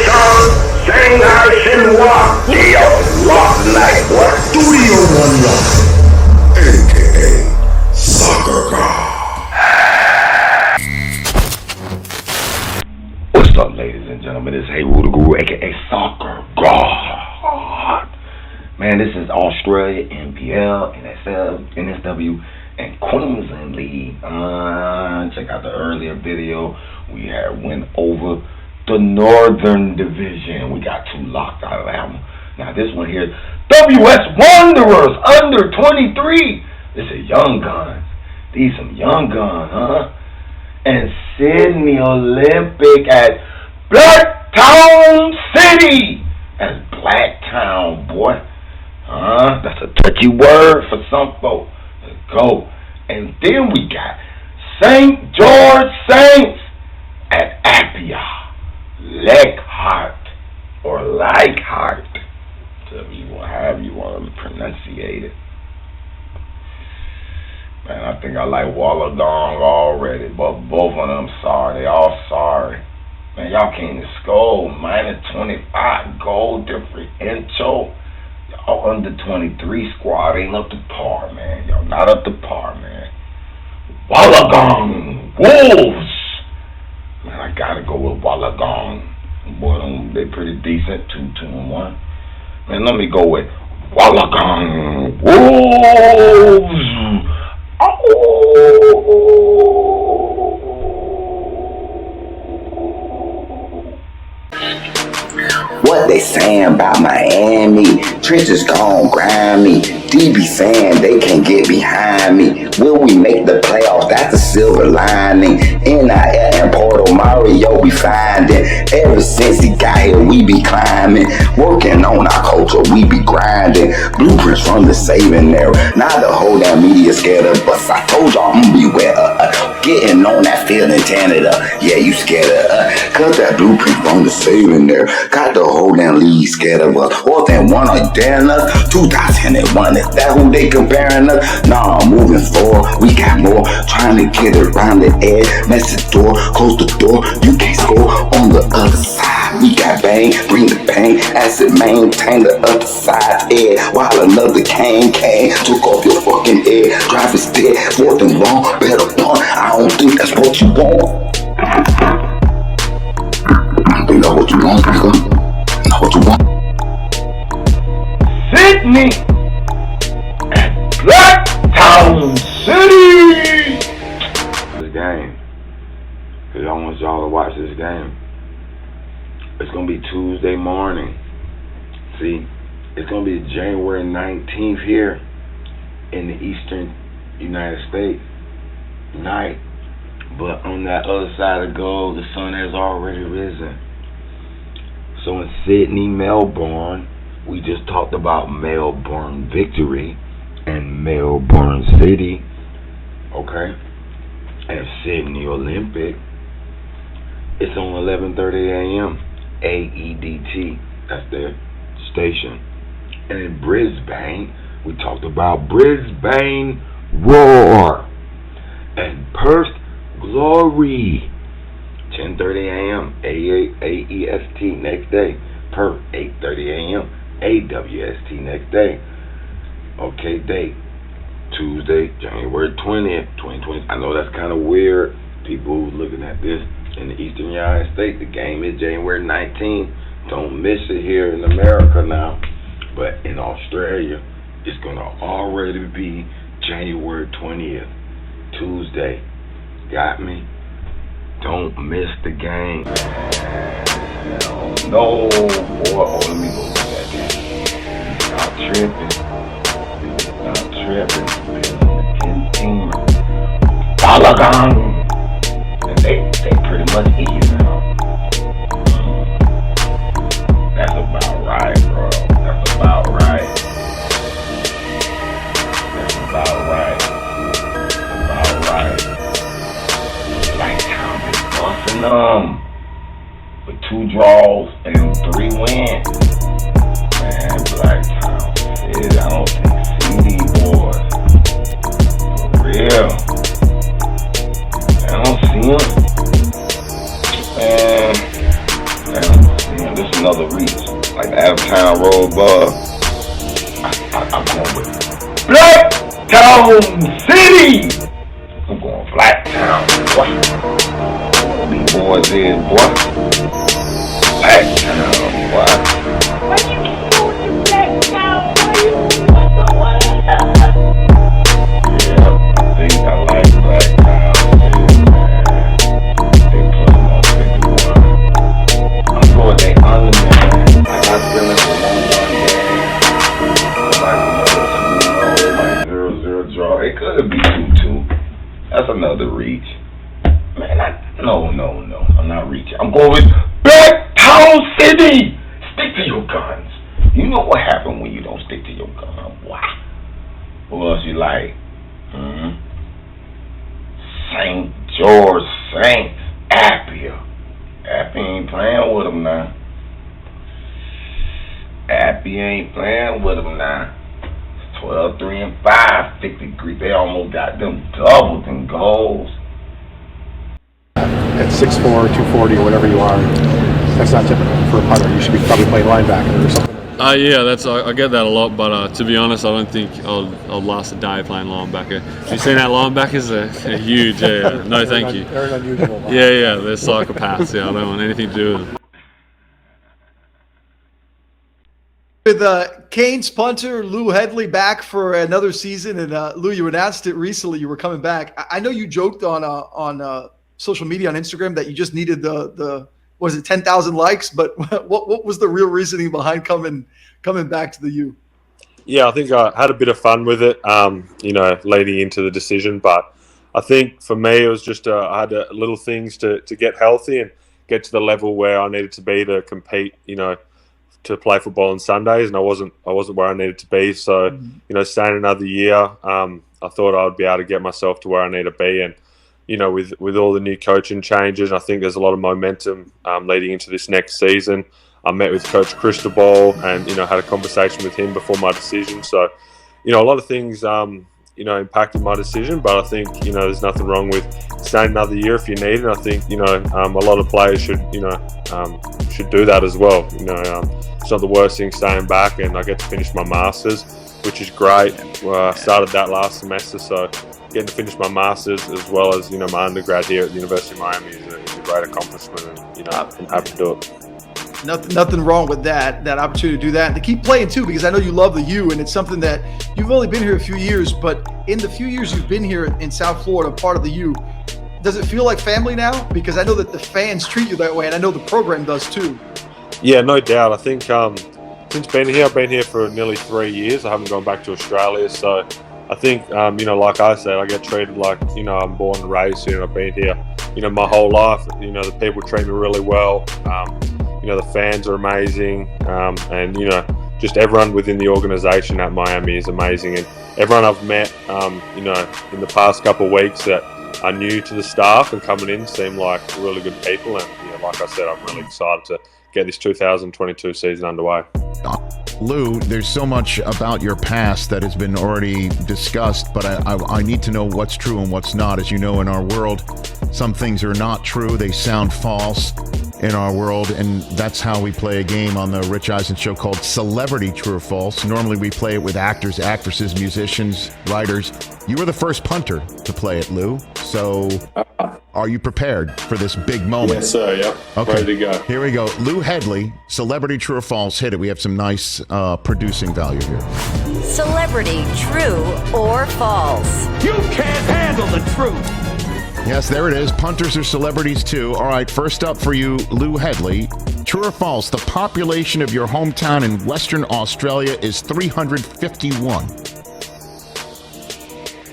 Song, Shanghai Shenhua, Deal, Lost Night, what? Studio One Love, a.k.a. soccergod. What's up, ladies and gentlemen? It's Hedley the Guru, a.k.a. soccergod. Man, this is Australia, NPL, NSL, NSW, and Queensland League. Check out the earlier video. We had went over the Northern Division. We got 2 locked out of that one. Now this one here, WS Wanderers under 23. This is young guns. These some young guns, huh? And Sydney Olympic at Blacktown City. That's Blacktown, boy. That's a touchy word for some folk. Let's go. And then we got St. George Saints at Appia, Leichhardt, or Leichhardt, however you want to pronunciate it. Man, I think I like Wollongong already, but both of them sorry. They all sorry. Man, y'all can't even score. Minus 25 goal differential. Y'all under 23 squad ain't up to par, man. Y'all not up to par, man. Wollongong Wolves. Man, I gotta go with Wollongong. Boy, they pretty decent. 2-2-1. Man, let me go with Wollongong Wolves. Oh. What they saying about Miami? Trenches gone grimy. DB saying they can't get behind me. Will we make the playoffs? That's the silver lining. NIL and Porto Mario we finding. Ever since he got here, we be climbing. Working on our culture, we be grinding. Blueprints from the saving era. Now the whole damn media scared of us. I told y'all beware. Getting on that field in Canada. Yeah, you scared of us. Cause that blueprint from the saving era. Got the whole damn league scared of us. More than one are daring us. 2001, is that who they comparing us? Nah, moving forward, we got more. Trying to get around the edge. Mess the door, close the door. You can't score on the other side. We got bang, bring the pain. Acid maintain the other side's head. While another came, took off your fucking head. Drive is dead, fourth and wrong. Better punt, I don't think that's what you want. I think that's what you want, nigga. That's what you want. Sydney at Blacktown City. This game, because I want y'all to watch this game. It's going to be Tuesday morning. See, it's going to be January 19th here in the eastern United States night. But on that other side of the globe, the sun has already risen. So in Sydney, Melbourne, we just talked about Melbourne victory and Melbourne City. Okay? And Sydney Olympic, it's on 11:30 a.m. AEDT, that's their station. And in Brisbane, we talked about Brisbane Roar and Perth Glory, 10:30 a.m. AEST next day. Perth, 8:30 a.m. AWST next day. Okay, date Tuesday, January 20th, 2020. I know that's kind of weird. People looking at this in the eastern United States, the game is January 19th. Don't miss it here in America now. But in Australia, it's going to already be January 20th, Tuesday. Got me? Don't miss the game. No, boy. Oh, let me go look at that. Stop tripping. Stop tripping. 10-teamer. Wollongong. And they pretty much even now. That's about right, bro. That's about right. That's about right. About right. Blacktown is busting them with 2 draws and 3 wins. Man, Blacktown City, I don't think CD boys. For real. I don't see them. Man, I don't see Man, this is another reach. Like the out-of-town road bug. I'm going with Blacktown City. I'm going Blacktown, boy. These boys is, boy. Blacktown, boy. Why you keep going to Blacktown? Yeah, I think I like Blacktown City, man. They put them on 51. I'm going they under, man. I got feelings for 1-1 game. Draw. It could be 2-2. That's another reach. Man, no. I'm not reaching. I'm going with Blacktown City. Stick to your guns. You know what happened when you don't stick to your gun. Wow. Who else you like? St. George Saints. Appia. Appia ain't playing with them now. Appia ain't playing with them now. 12, 3, and 5, 50 degrees. They almost got them doubled in goals. At 6'4", 240, or whatever you are, that's not typical for a punter. You should be probably playing linebacker or something. Yeah, I get that a lot, but to be honest, I don't think I'll last a day playing linebacker. Have you seen that linebackers? They're huge. Yeah. No, thank you. They're an unusual. Yeah, they're psychopaths. Yeah, I don't want anything to do with them. With Canes punter Lou Hedley back for another season, and Lou, you announced it recently. You were coming back. I know you joked on social media on Instagram that you just needed the 10,000 likes, but what was the real reasoning behind coming back to the U? Yeah, I think I had a bit of fun with it, leading into the decision. But I think for me, it was just I had little things to get healthy and get to the level where I needed to be to compete. To play football on Sundays, and I wasn't where I needed to be. So, staying another year, I thought I would be able to get myself to where I need to be. And, with all the new coaching changes, I think there's a lot of momentum leading into this next season. I met with Coach Cristobal and, had a conversation with him before my decision. So, a lot of things, impacted my decision, but I think, there's nothing wrong with staying another year if you need it. I think, a lot of players should do that as well. It's not the worst thing staying back, and I get to finish my Masters, which is great. I started that last semester, so getting to finish my Masters as well as, my undergrad here at the University of Miami is a great accomplishment, and, I'm happy to do it. Nothing wrong with that opportunity to do that and to keep playing too, because I know you love the U, and it's something that you've only been here a few years, but in the few years you've been here in South Florida, part of the U, does it feel like family now? Because I know that the fans treat you that way, and I know the program does too. Yeah, no doubt. I think since being here, I've been here for nearly 3 years. I haven't gone back to Australia, so I think like I said, I get treated like I'm born and raised here, and I've been here my whole life. The people treat me really well. The fans are amazing, and just everyone within the organisation at Miami is amazing, and everyone I've met, in the past couple of weeks that are new to the staff and coming in seem like really good people, and like I said, I'm really excited to get this 2022 season underway. Lou, there's so much about your past that has been already discussed, but I need to know what's true and what's not. As you know, in our world, some things are not true. They sound false in our world, and that's how we play a game on the Rich Eisen show called Celebrity True or False. Normally we play it with actors, actresses, musicians, writers. You were the first punter to play it, Lou. So are you prepared for this big moment? Yes, sir. Yep. Okay. Ready to go. Here we go. Lou Hedley, Celebrity True or False. Hit it. We have some nice producing value here. Celebrity True or False. You can't handle the truth. Yes, there it is. Punters are celebrities too. All right, first up for you, Lou Hedley. True or false, the population of your hometown in Western Australia is 351.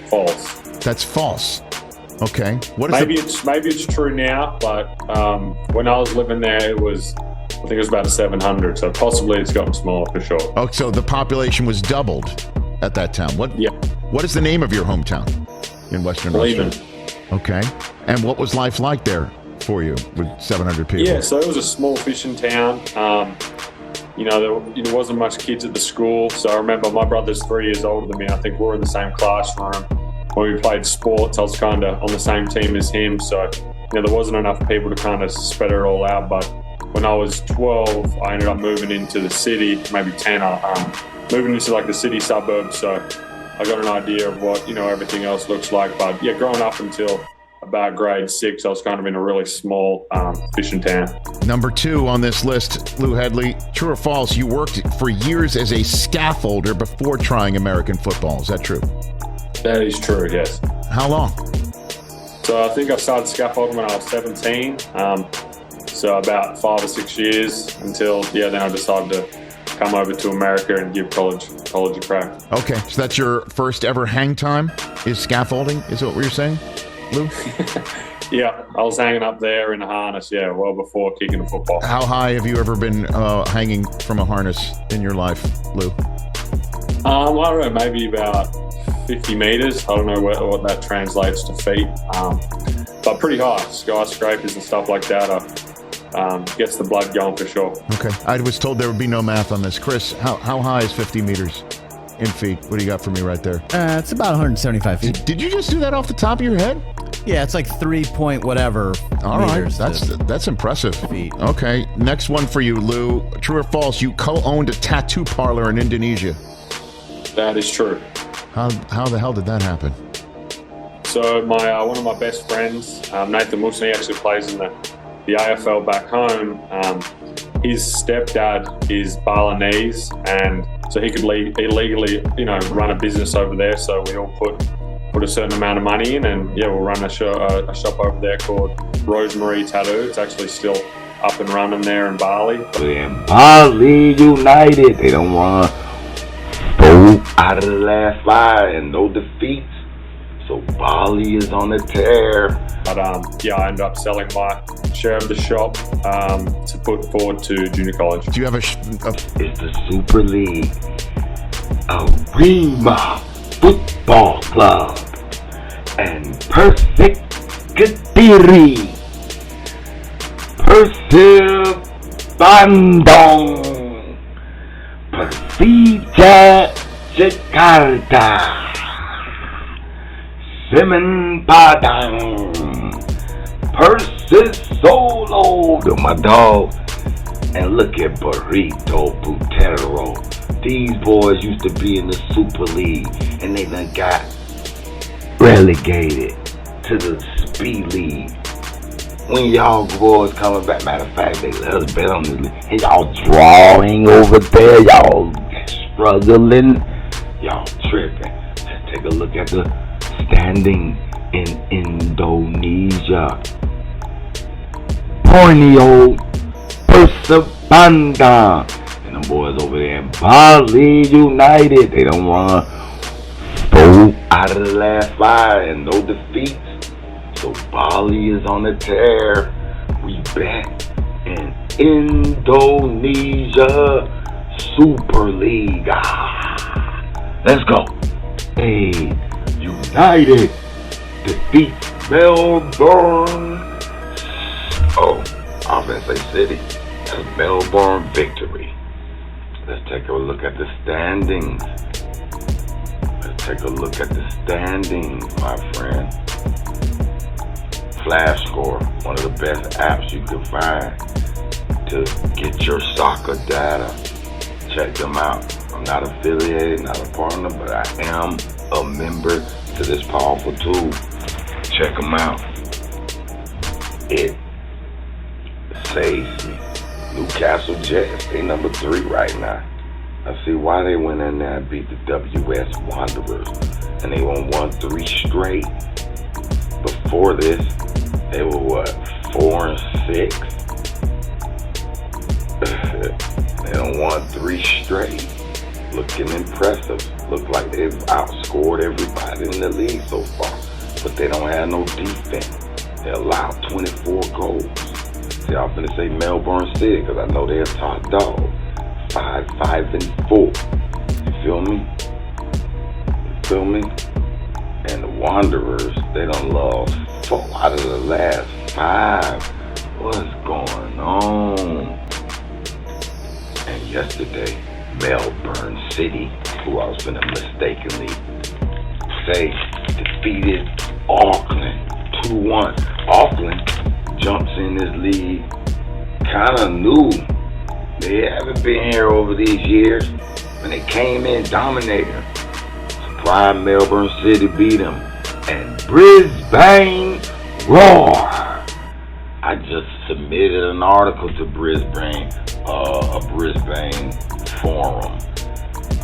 False. That's false. Okay. What is maybe it's true now, but when I was living there, I think it was about 700. So possibly it's gotten smaller for sure. Oh, so the population was doubled at that time. Yeah. What is the name of your hometown in Western Australia? Okay. And what was life like there for you with 700 people? Yeah, so it was a small fishing town. There wasn't much kids at the school. So I remember my brother's 3 years older than me. I think we were in the same classroom. When we played sports, I was kind of on the same team as him. So, there wasn't enough people to kind of spread it all out. But, when I was 12, I ended up moving into the city, maybe 10, moving into like the city suburbs. So I got an idea of what, everything else looks like. But yeah, growing up until about grade 6, I was kind of in a really small fishing town. Number 2 on this list, Lou Hedley. True or false, you worked for years as a scaffolder before trying American football. Is that true? That is true, yes. How long? So I think I started scaffolding when I was 17. So about 5 or 6 years until, then I decided to come over to America and give college a crack. Okay, so that's your first ever hang time, is scaffolding? Is that what you're saying, Lou? Yeah, I was hanging up there in a harness, well before kicking the football. How high have you ever been hanging from a harness in your life, Lou? I don't know, maybe about 50 meters. I don't know what that translates to feet, but pretty high. Skyscrapers and stuff like that gets the blood going for sure. Okay, I was told there would be no math on this. Chris, how high is 50 meters in feet? What do you got for me right there? It's about 175 feet. Did you just do that off the top of your head? Yeah, it's like 3 point whatever. All right, that's impressive. Feet. Okay, next one for you, Lou. True or false? You co-owned a tattoo parlor in Indonesia. That is true. How the hell did that happen? So my one of my best friends, Nathan Wilson, he actually plays in the AFL back home. His stepdad is Balinese, and so he could illegally, run a business over there. So we all put a certain amount of money in, and we'll run a shop over there called Rosemary Tattoo. It's actually still up and running there in Bali. In Bali United, they don't want 4 out of the last 5 and no defeats. So Bali is on the tear. But I ended up selling my share of the shop to put forward to junior college. Do you have It's the Super League. Arima Football Club and Perfect Kediri. Persib Bandung. Persija Jakarta. Semen Padang. Persis Solo. To my dog. And look at Burrito Butero. These boys used to be in the Super League, and they done got relegated to the Speed League. When y'all boys coming back, matter of fact, they let us bet on this league. And y'all drawing over there, y'all struggling, y'all tripping. Let's take a look at the standing in Indonesia. Borneo Persebaya. And them boys over there in Bali United, they don't run 4 out of the last 5 and no defeats. So Bali is on the tear. We back in Indonesia Super League. Let's go. Hey, United defeats Melbourne. Oh, I was gonna say City. That's Melbourne victory. Let's take a look at the standings. Take a look at the standings, my friend. Flash Score, one of the best apps you can find to get your soccer data. Check them out. I'm not affiliated, not a partner, but I am a member to this powerful tool. Check them out. It saves me. Newcastle Jets, they number 3 right now. I see why they went in there and beat the WS Wanderers. And they won 3 straight. Before this, they were 4 and 6? They done won 3 straight. Looking impressive. Look like they've outscored everybody in the league so far. But they don't have no defense. They allowed 24 goals. See, I'm finna say Melbourne City because I know they're a top dog. 5-4. You feel me? And the Wanderers, they done lost 4 out of the last 5. What's going on? And yesterday, Melbourne City, who I was gonna mistakenly say, defeated Auckland 2-1. Auckland jumps in this league kind of new. They haven't been here over these years. When they came in dominating, surprised Melbourne City beat them, and Brisbane roar. I just submitted an article to Brisbane, a Brisbane forum.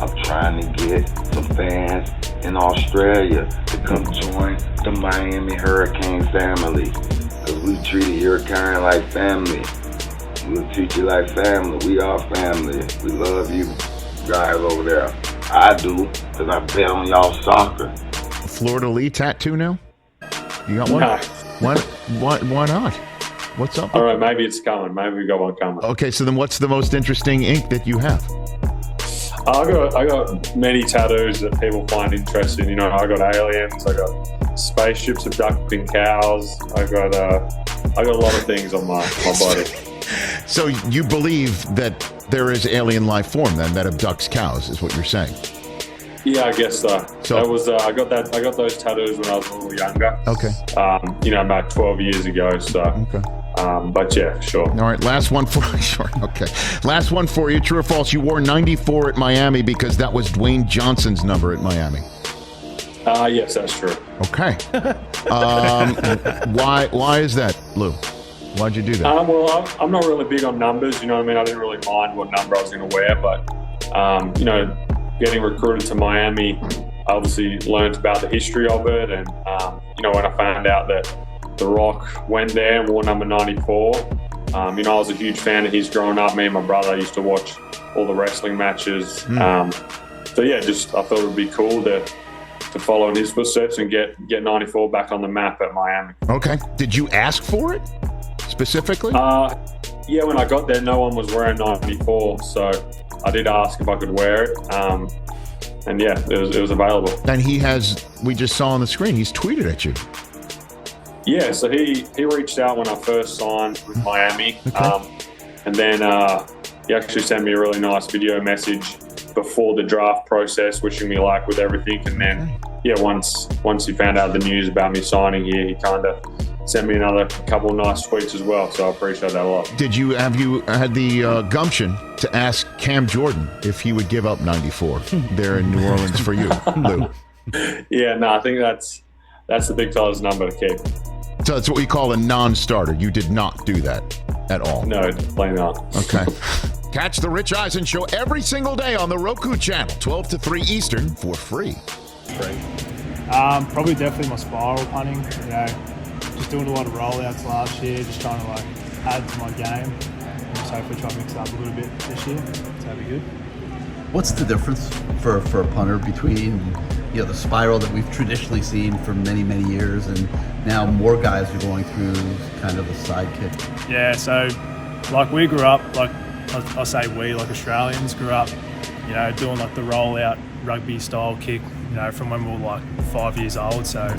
I'm trying to get some fans in Australia to come join the Miami Hurricane family, because we treat a hurricane like family. We'll treat you like family. We are family. We love you guys over there. I do, because I bet on y'all soccer. Florida Lee tattoo now? You got one? No. Why not? What's up? All right, maybe it's coming. Maybe we got one coming. Okay, so then what's the most interesting ink that you have? I got many tattoos that people find interesting. You know, I got aliens. I got spaceships abducting cows. I got a lot of things on my body. So you believe that there is alien life form then that abducts cows, is what you're saying? Yeah, I guess so. That was I got those tattoos when I was a little younger. Okay. You know, about 12 years ago. So. Okay. But yeah, sure. All right, last one for sure. Okay, last one for you. True or false? You wore 94 at Miami because that was Dwayne Johnson's number at Miami. Yes, that's true. Okay. Why is that, Lou? Why'd you do that? Well, I'm not really big on numbers. You know what I mean? I didn't really mind what number I was going to wear, but you know, getting recruited to Miami, I obviously learned about the history of it, and you know, when I found out that The Rock went there and wore number 94. You know, I was a huge fan of his growing up. Me and my brother used to watch all the wrestling matches. So yeah, just I thought it would be cool to follow in his footsteps and get 94 back on the map at Miami. Okay. Did you ask for it specifically? Yeah, when I got there, no one was wearing 94, so I did ask if I could wear it. And yeah, it was available. And he has, we just saw on the screen, he's tweeted at you. Yeah, so he reached out when I first signed with Miami. Okay. And then he actually sent me a really nice video message before the draft process, wishing me luck with everything. And then, yeah, once he found out the news about me signing here, he kind of sent me another couple of nice tweets as well. So I appreciate that a lot. Have you had the gumption to ask Cam Jordan if he would give up 94 there in New Orleans for you, Lou? Yeah, no, I think that's the big fella's number to keep. So that's what we call a non-starter. You did not do that at all. No, definitely not. Okay. Catch the Rich Eisen Show every single day on the Roku channel, 12 to 3 Eastern, for free. Probably definitely my spiral punting. You know, just doing a lot of rollouts last year, just trying to like add to my game. And just hopefully try to mix it up a little bit this year. So that'd be good. What's the difference for a punter between, you know, the spiral that we've traditionally seen for many, many years, and now more guys are going through kind of the side kick? Yeah, so like we grew up, like I say we, like Australians grew up, you know, doing like the rollout rugby style kick, you know, from when we were like 5 years old. So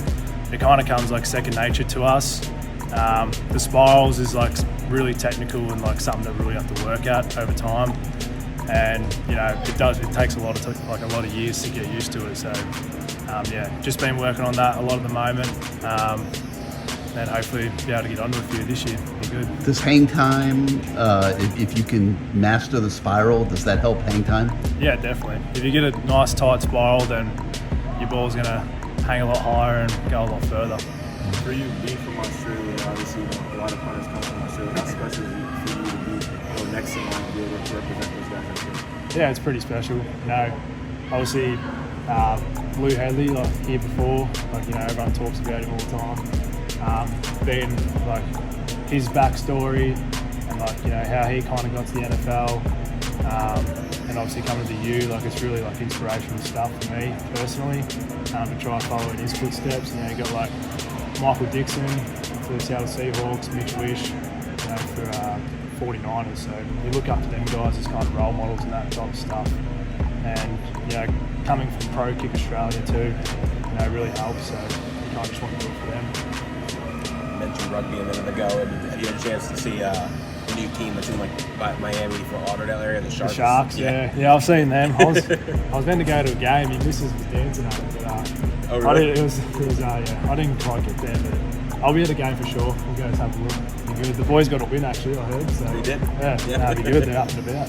it kind of comes like second nature to us. The spirals is like really technical and like something that we really have to work at over time. And you know, it takes a lot of years to get used to it. So yeah, just been working on that a lot at the moment, and hopefully be able to get onto a few this year. Be good. Does hang time, if you can master the spiral, does that help hang time? Yeah, definitely. If you get a nice tight spiral, then your ball's gonna hang a lot higher and go a lot further. For you being from Australia, obviously a lot of punters come from Australia. How special is it for you to be next in line to be able to represent those guys? Yeah, it's pretty special. You know, obviously Lou Hedley, like here before, like, you know, everyone talks about him all the time. Being like his backstory and like, you know, how he kind of got to the NFL, and obviously coming to you, like it's really like inspirational stuff for me personally, to try and follow in his footsteps. And then you got like Michael Dixon for the Seattle Seahawks, Mitch Wish, you know, for 49ers. So you look up to them guys as kind of role models and that type of stuff. And you know, coming from Pro Kick Australia too, you know, really helps. So you kind of just want to do it for them. You mentioned rugby a minute ago, and have you had a chance to see a new team that's in like Miami for Lauderdale area, the Sharks? The Sharks, yeah, I've seen them. I was meant to go to a game. Your missus was dancing at it, but oh really? I didn't quite get there. But I'll be at the game for sure. We'll go have a look. be good. The boys got a win actually, I heard. So They did? Yeah, that'd be good. They're up and about.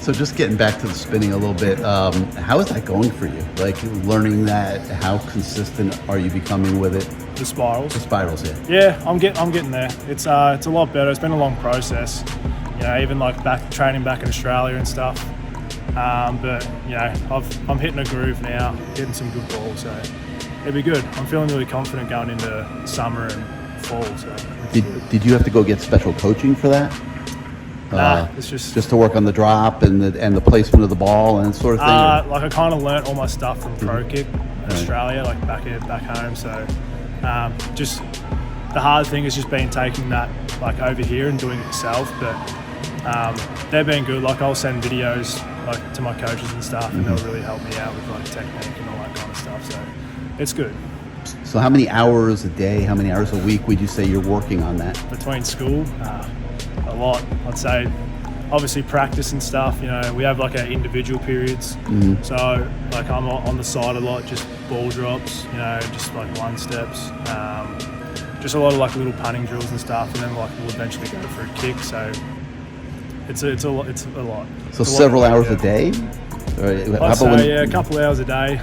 So just getting back to the spinning a little bit, how is that going for you? Like learning that, how consistent are you becoming with it? The spirals. The spirals, yeah. Yeah, I'm getting there. It's a lot better. It's been a long process. You know, even like training back in Australia and stuff. But you know, I'm hitting a groove now, getting some good balls. So it'll be good. I'm feeling really confident going into summer and fall. So Did you have to go get special coaching for that? Nah, it's just to work on the drop and the placement of the ball and that sort of thing. Like I kind of learnt all my stuff from Pro Kick in Australia, like back home. So just the hard thing is just taking that like over here and doing it yourself. But they've been good. Like I'll send videos like to my coaches and stuff, and they'll really help me out with like technique and all that kind of stuff. So it's good. So how many hours a day, how many hours a week would you say you're working on that? Between school, a lot. I'd say obviously practice and stuff, you know, we have like our individual periods. So like I'm on the side a lot, just ball drops, you know, just like one steps, just a lot of like little punting drills and stuff, and then like we'll eventually go for a kick. So it's a lot. So several hours a day? I'd say a couple hours a day,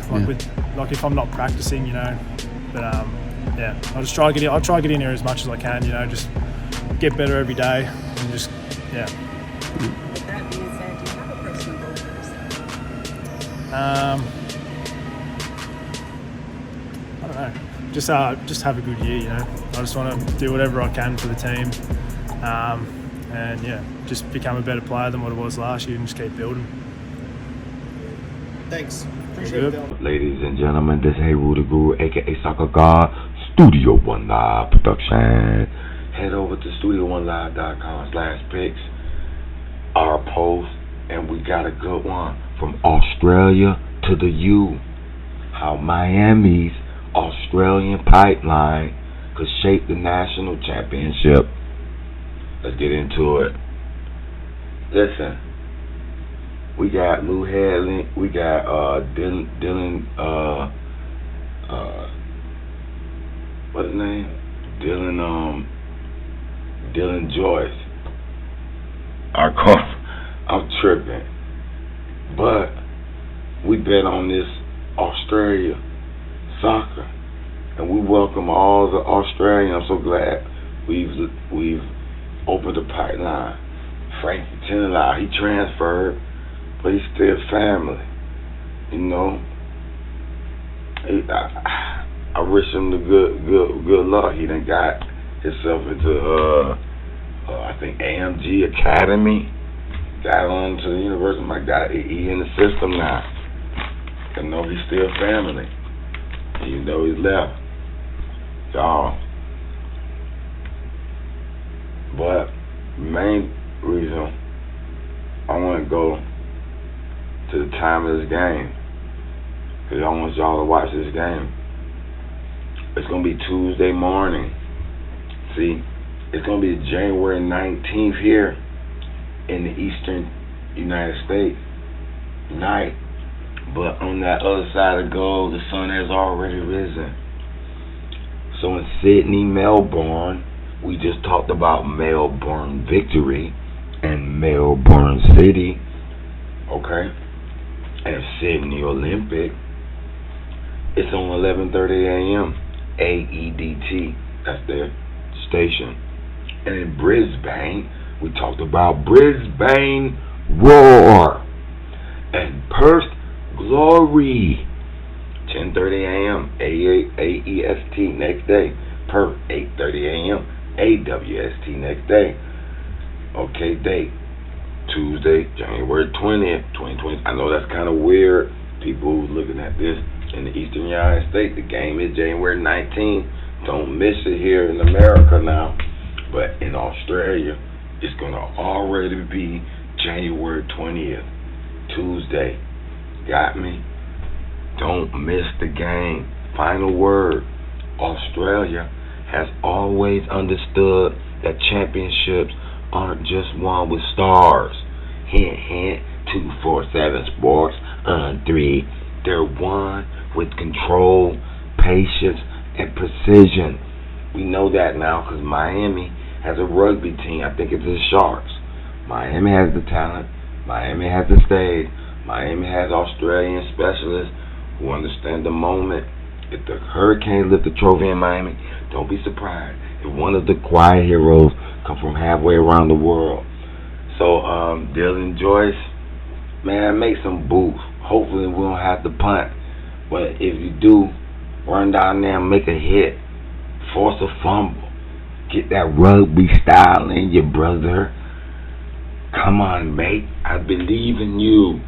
like if I'm not practicing, you know. But yeah, I try to get in here as much as I can, you know, just get better every day and just With that being said, do you have a personal goal for yourself? I don't know. Just have a good year, you know. I just want to do whatever I can for the team, and yeah, just become a better player than what I was last year and just keep building. Thanks. Appreciate it. Ladies and gentlemen, this is Hey the Guru, aka Soccer God, Studio One Live production. Head over to StudioOneLive.com/picks, our post, and we got a good one from Australia to the U. How Miami's Australian pipeline could shape the national championship. Let's get into it. Listen, we got Lou Hedley, we got Dylan, what's his name? Dylan Joyce. I'm tripping. But we bet on this Australia soccer, and we welcome all the Australians. I'm so glad we've opened the pipeline. Frankie Tinelli, he transferred, but he's still family. You know, I wish him the good luck. He done got himself into I think AMG Academy, got on to the university. My God, he in the system now. I know he's still family, even though he's left, y'all. But the main reason I want to go to the time of this game, because I want y'all to watch this game. It's going to be Tuesday morning. See, it's going to be January 19th here in the eastern United States night. But on that other side of the globe, the sun has already risen. So in Sydney, Melbourne, we just talked about Melbourne victory and Melbourne City, okay? And Sydney Olympic. It's on 11:30 a.m. AEDT, that's their station. And in Brisbane, we talked about Brisbane Roar and Perth Glory, 10:30 a.m. AEST next day. Perth, 8:30 a.m. AWST next day. Okay, date Tuesday, January 20th, 2020. I know that's kind of weird. People looking at this in the eastern United States, the game is January 19th. Don't miss it here in America now. But in Australia, it's going to already be January 20th, Tuesday. Got me? Don't miss the game. Final word. Australia has always understood that championships aren't just won with stars. Hint, hint, 247 Sports, 3. They're won with control, patience, and precision. We know that now because Miami has a rugby team. I think it's the Sharks. Miami has the talent. Miami has the stage. Miami has Australian specialists who understand the moment. If the Hurricanes lift the trophy in Miami, don't be surprised if one of the quiet heroes come from halfway around the world. So, Dylan, Joyce, man, make some boots. Hopefully we don't have to punt. But if you do, run down there and make a hit. Force a fumble. Get that rugby style in you, brother. Come on, mate. I believe in you.